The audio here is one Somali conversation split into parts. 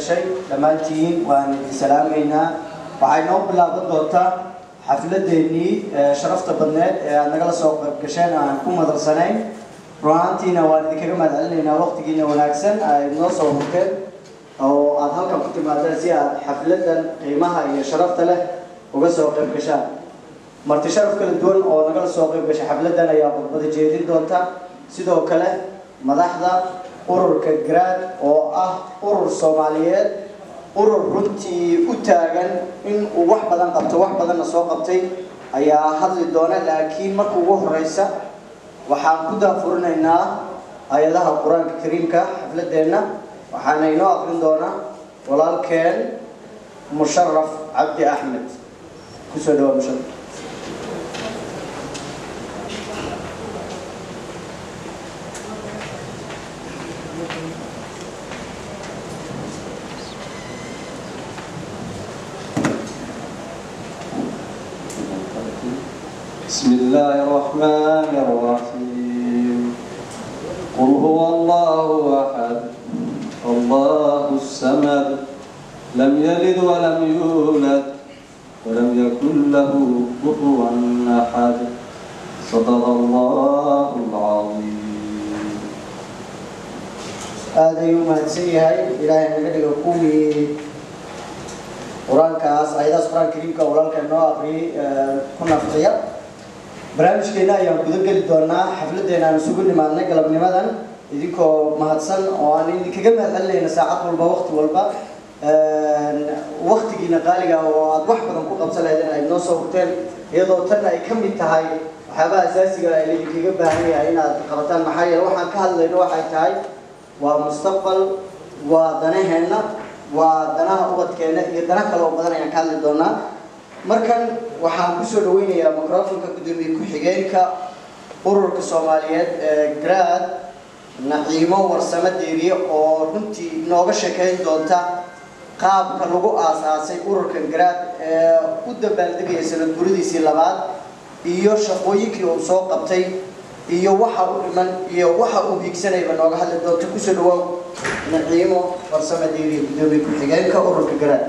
قشي لمانتين وأن سلامينا وعينو بلا ضدوتا حفلة ديني شرفت بنات نقل سوق قشينا عن كم مدرسين روانتينا وأن ذكرنا علينا وقت جينا وناكسن نوصل ممكن أو أظهر كنت مع زياد حفلة قيمها هي شرفت له وقصوا قشان مرت شرف كل الدول أو نقل سوق قش حفلة دنا يا بدي جيدين دونتا سيدو كله مدحضة أورور كجراد أو أورور صوماليات أورور رنتي أتاجن إن واحد بدن قبته واحد بدن سوق قبتي أي حظ الدونة لكن ما كوه رئيسة وحنقدر فرنا أي لها القرآن الكريم كحفلة دنا وحنينو أقرن دونا ولا كان مشرف عبد أحمد كسر مشرف بسم الله الرحمن الرحيم قل هو الله أحد الله الصمد لم يلد ولم يولد ولم يكن له كفوا أحد صدق الله العظيم. هذا يوم هتسيها إلهي نقدر يقومي قرآن كاس أيضا قرآن كريم كأولان كأنه أخري كنا فتيا برامج كنا يوم كذا قل دونا حفلة دينا نسوق لمالنا قلب لماذا إذا مهتسن وأنا إذا كجمع اللي نساعد والبوقت والبا وقت جينا قالي أو واحد من كل قبضة لدينا إنه صوتين يضو تنا يكمل التهاي حبا أساسي اللي كجمع هني هنا خبطان محلي روحان كهذا إنه واحد تهاي ومستقبل ودناهنا ودناها أوقات كنا يدنا كلام بدنا يكلم دونا مركن وحنا بسوا دويني يا ميكروفون كقدومي كحجين كأورور كصوماليات جراد نعيمة ورسمة ديري أو كنتي نوقش كين دونتا قاب كلوجو أساسي أورور كجراد قد بلدك يسلم برودي سلبات إيوش قويك يوصل قبتي iyo waxa uu bigsanay banooga hadla doonto ku soo dhawow naciimo farsamadeedii gudoomiye ku xigeenka ururka garaad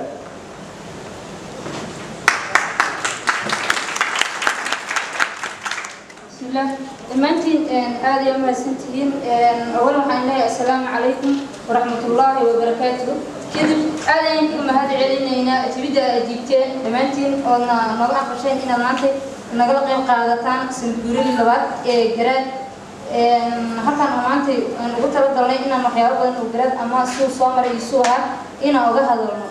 bismillah dhammaantiin aad iyo mahadsantihiin awal waxaan leeyahay assalaamu calaykum waraxmatullaahi wabarakaatuh kadib aad ayaan kaga mahad celinaynaa tibida aad jiibteen dhammaantiin oodna nooga aqbasheen inaad maanta nagala qayb qaadataan sanadguuradii labaad ee garaad halkaan maanta aan ugu talagalnay inaan waxyaabo badan oo garaad ama suu soo maray iyo suu ahaa inaan uga hadalno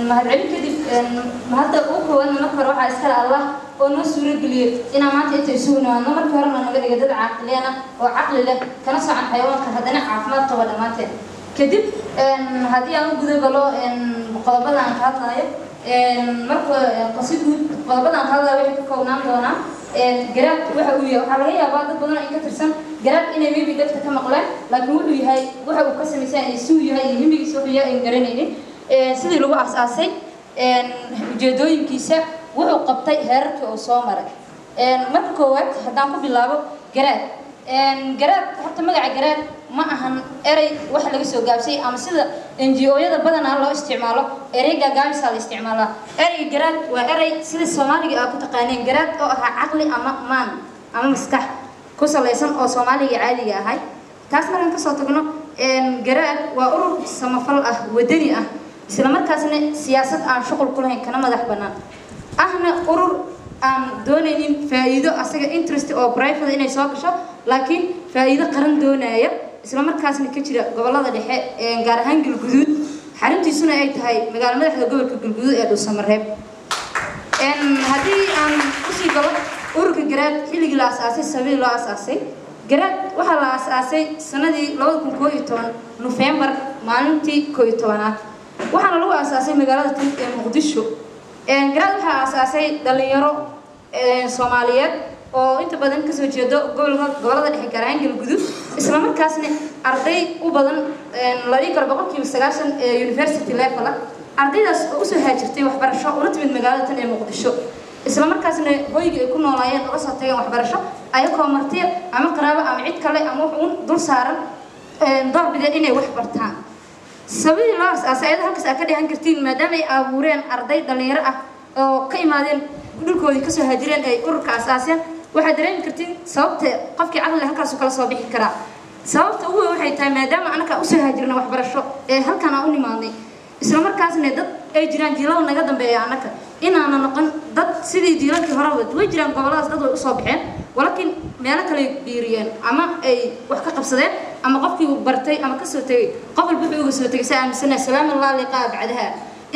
mahadcelin kadib hadda ugu koowaadna marka hore waxaa iskale allah oo noo suuro geliyey inaan maanta inta isugu nimaadno markii horena naga dhigay dad caaqileena oo caqli leh kana socan xayawaanka haddana caafimaad qaba dhammaanteen kadib haddii aan u guda galo qodobada aan ka hadlayo marka qasidu qodobadaan ka hadlaa wixii ka koobnaan doonaa garaad waxa uu yahay waxaa laga yaabaa dad badan in ka tirsan garaad inay maybe dadka ka maqleen laakiin wuxuu yahay waxa uu ka samaysan yahay suu yahay iyo himigiisa wuxuu yahay aan garanaynin sidii lagu asaasay ujeedooyinkiisa wuxuu qabtay heerarkii uu soo maray marka koowaad haddaan ku bilaabo garaad garaad horta magaca garaad ma ahan erey wax laga soo gaabsay ama sida NGO-yada badanaa loo isticmaalo ereyga gaabisa la isticmaalaa ereyga garaad waa erey sida Soomaaliga aad ku taqaaneen garaad oo ah caqli ama maan ama maskax ku salaysan oo Soomaaliga caadiga ahay taas markaan ka soo tagno garaad waa urur samafal ah wadani ah isla markaasna siyaasad aan shuqul ku lahayn kana madax banaan ahna urur aan doonaynin faa'iido asaga interest oo private inay soo gasho laakiin faa'iido qaran doonaya isla markaasna ka jira gobolada dhexe gaar ahaan Galguduud xaruntiisuna ay tahay magaalada madaxda gobolka Galguduud ee Dhuusamareeb haddii aan u sii galo ururka garaad xilligii la asaasay sabiil loo asaasay garaad waxaa la asaasay sanadii 2011 November maalintii 11aad waxaana lagu asaasay magaalada Muqdisho garaad waxaa asaasay dhalinyaro Soomaaliyeed oo inta badan ka soo jeedo gobolada dhexe gaar ahaan Galguduud isla markaasna arday u badan la dhigi karo 90% ee university level ardaydaas oo u soo haajirtay waxbarasho una timid magaalada tan ee Muqdisho isla markaasna hoyga ay ku noolaayeen uga soo tageen waxbarasho ayagoo martay ama qaraabo ama cid kale ama wax dul saaran door bideen inay wax bartaan sababtii loo asaasay halkaas ka dhigan kartiin maadaama ay abuureen arday dhalinyaro ah oo ka imaadeen dhulkoodii kasoo haajireen ay ururka asaaseen waxaad dareemi kartiin sababta qofkii caqli halkaas kala soo bixi karaa sababta ugu weyn waxay tahay maadaama anaka u soo haajirna waxbarasho ee halkan aan u nimaadnay isla markaasna dad ay jiraan jiilal naga dambeeya anaka inaana noqon dad sidii jiilalkii hore way jiraan goboladaas dad way u soo baxeen walakin meelo kale biiriyeen ama ay wax ka qabsadeen ama qofkii uu bartay ama ka soo tagay qof walba wuxuu uga soo tagay saa aaminsanaa salaamullahi liqaa bacdaha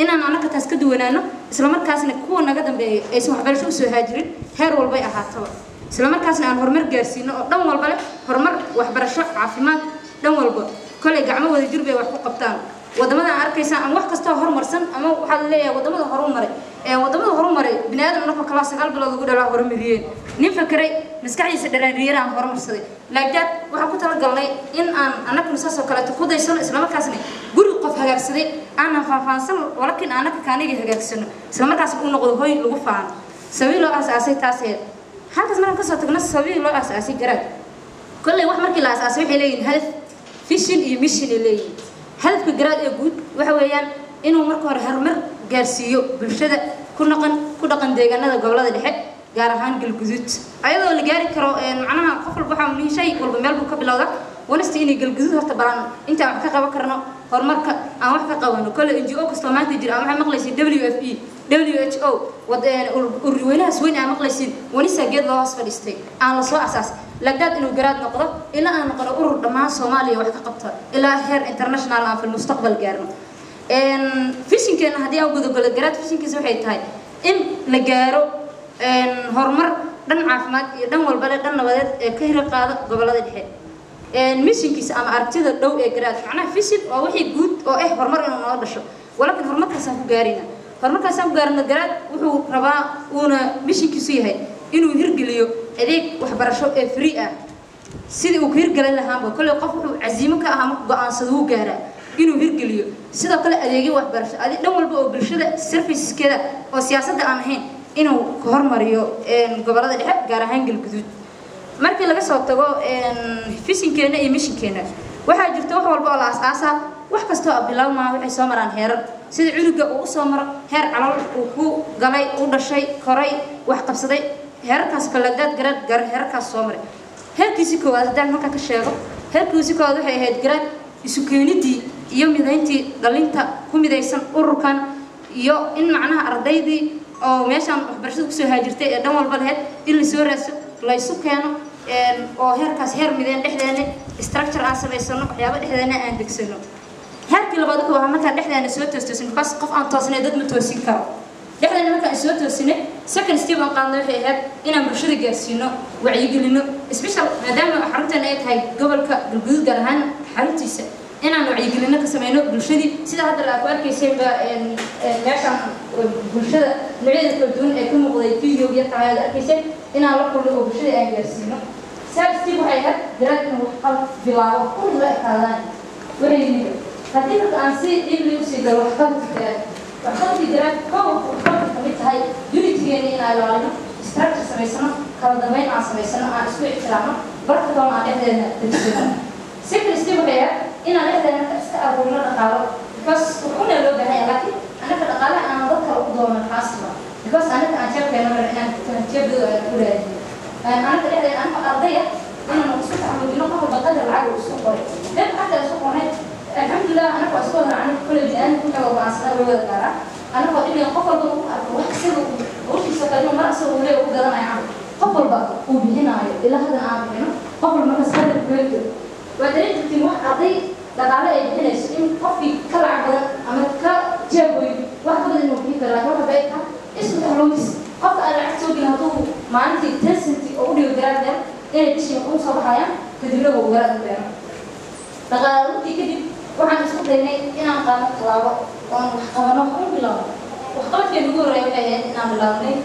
inaan anaka taas ka duwanaano isla markaasna kuwa naga dambeeyay aysan waxbarasho u soo haajirin heer walbay ahaataba isla markaasna aan horumar gaarsiino oo dhan walba leh horumar waxbarasho caafimaad dhan walba kolay gacmo wada jir bay wax ku qabtaan wadamada arkaysan ama wax kasta horumarsan ama waxa la leeyahay wadamada horumaray bini'aadam anaka kala 9 bilood ugu dhalaa horumariyeen nin fakaray maskaxdiisa dharaariyay aan horumarsaday laakiin waxa ku talagalnay in aan anaka nusaas oo kale ku daysano isla markaasna guri qof hagaagsaday aan faafaansan walakin anaka kaaniga hagaagsano isla markaasna uu noqdo hooy lagu faan sawiil loo asaasay taasee halkaas markaan ka soo tagno sawiil loo asaasay garaad kulli wax markii la asaasay waxay leeyihiin hadaf vision iyo mission leeyihiin hadafka garaad ee guud waxa weeyaan inuu marka hore horumar gaarsiiyo bulshada ku dhaqan deegaanada gobolada dhexe gaar ahaan galguduud ayadoo la gaari karo macnaha qof walba waxa muhiim shay walba meel buu ka bilowdaa wanasti inay galguduud horta baran inta wax ka qaban karno horumarka aan wax ka qabano kale NGO kasta maanta jira ama waxa maqlaysi WFP WHO ururweynahaas weyn aan maqlaysin wanisa geed loo hoos fadhiistay aan la soo asaas lagdaad inuu garaad noqdo ilaa aan noqono urur dhammaan Soomaaliya wax ka qabto ilaa heer international aan fil mustaqbal gaarno visionkeena hadii aan gudogolo garaad visionkiisa waxay tahay in la gaaro horumar dhan caafimaad iyo dhan walba dhan nabadeed ee ka hir qaada gobolada dhexe missionkiisa ama aragtida dhow ee garaad macnaha vision waa wixii guud oo horumar inuu noo dhasho walakin horumarkaas aan ku gaarina garaad wuxuu rabaa uuna missionkiisu yahay inuu hirgeliyo adeeg waxbarasho ee free ah sidii uu hirgelin lahaa kale qof wuxuu caziimo ka ah go'aansado uu gaaraa inuu hirgeliyo sidoo kale adeegyo waxbarasho adeeg dhan walba oo bulshada serviceskeeda oo siyaasadda aan ahayn inuu ka hormariyo gobolada dhexe gaar ahaan galguduud markii laga soo tago visionkeena iyo missionkeena waxaa jirta wax walba oo la asaasa wax kasta oo bilowma waxay soo maraan heerar sida cunuga uu soo maro heer calool uu ku galay uu dhashay koray wax qabsaday heerkaas kala garaad heerkaas soo maray heerkiisa koowaad hadaan marka ka sheego heerkiisa koowaad waxay ahayd garaad isu keenidii iyo midayntii dhalinta ku midaysan ururkan iyo in macnaha ardaydii oo meeshan waxbarashada ku soo haajirtay ee dhan walba lahayd in la soo raaso la isu keeno oo heerkaas heer mideen dhexdeena structure aan samaysano waxyaabo dhexdeena aan degsano heerkii labaad ku waxa marka dhexdeena soo toosin bas qof aan toosnay dad ma toosin karo dhexdeena marka soo toosinay second step aan qaadnay waxay ahayd inaan bulshada gaarsiino wacyigelino special maadaama xaruntan ay tahay gobolka galguduud gaar ahaan xaruntiisa inaan wacyigelino ka sameeyno bulshadii sida hadda la arkaysay meeshan bulshada noocyada kala duwan ee ka muuqday video iyo taayada arkaysay inaan la kulmo oo bulshada aan gaarsiino sababtii waxay ahayd garaad inuu qalb bilaabo kun la ekaadaan wareegniga haddii marka aan si dhibli u sii galo waxqabti garaad koob waxqabti ka mid tahay unitigeena inaan ilaalino structure samaysano kala dambeyn aan samaysano aan isku ixtiraamno barka doon aan dhexdeena dejisano second step waxay ahayd inaan dhexdeena iska abuurno dhaqaalo because wuxuuna loo baahan yahay laakiin anaka dhaqaale aan dadka ugu doono xaasba because anaka aan jeebkeena mar inaan jeebdooda aan ku raadino anaka dhexdeena anaka ardaya inaan isku taxamuudino qofka baqada lacag uu isku qoray dad xataa isku qornay alxamdulilah anaka waa isku wadana anaka kule bini-aadam ku xago go'aansada way wada gaaraa anaka dhibin qof walba uu arko wax sida ushiisa kalima mar asagoo leeya u gadanaya qof walba uu bixinaayo ilaa hadan aan bixino qof walba markaas hadal kuweelto waa dareen jirtiin wax arday dhaqaale ay bixinayso in qofkii ka lacag badan ama ka jeeboy wax ka badan inuu bixin karo laakiin waxa bay tahay isku taxluumis qofka aan lacag soo gelin hadduu maalintii 10 centi oo u dhigo garaadeen inay bishii ugu soo baxayaan kadibna uu garaad u beero dhaqaaluntii kadib waxaan isku daynay inaan qaadno tallaabo oon wax qabano u bilowno waxqabadkeena ugu horreeya waxay ahayd inaan bilownay